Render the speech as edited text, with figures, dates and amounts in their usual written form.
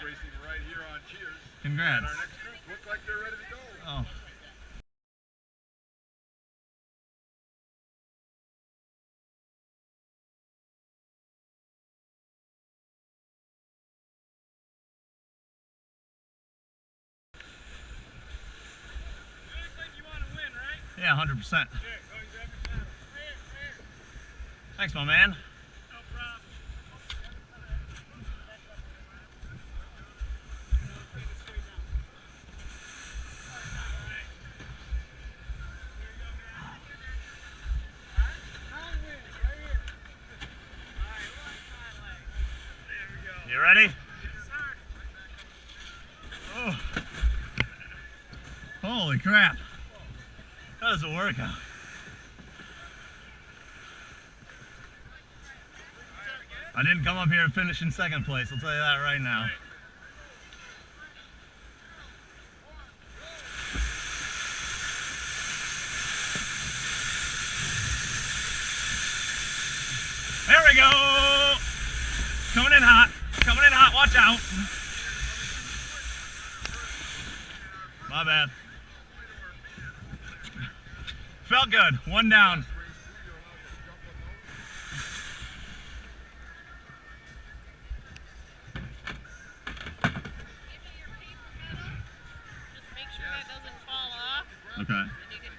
racing right here on Cheers. Congrats. And our next group look like they're ready to go. Oh. Yeah, 100%. Thanks, my man. No problem. You ready? Oh. Holy crap. That was a workout. I didn't come up here and finish in second place, I'll tell you that right now. There we go! Coming in hot, watch out! My bad. Felt good, one down. Just make sure that doesn't fall off. Okay. And you can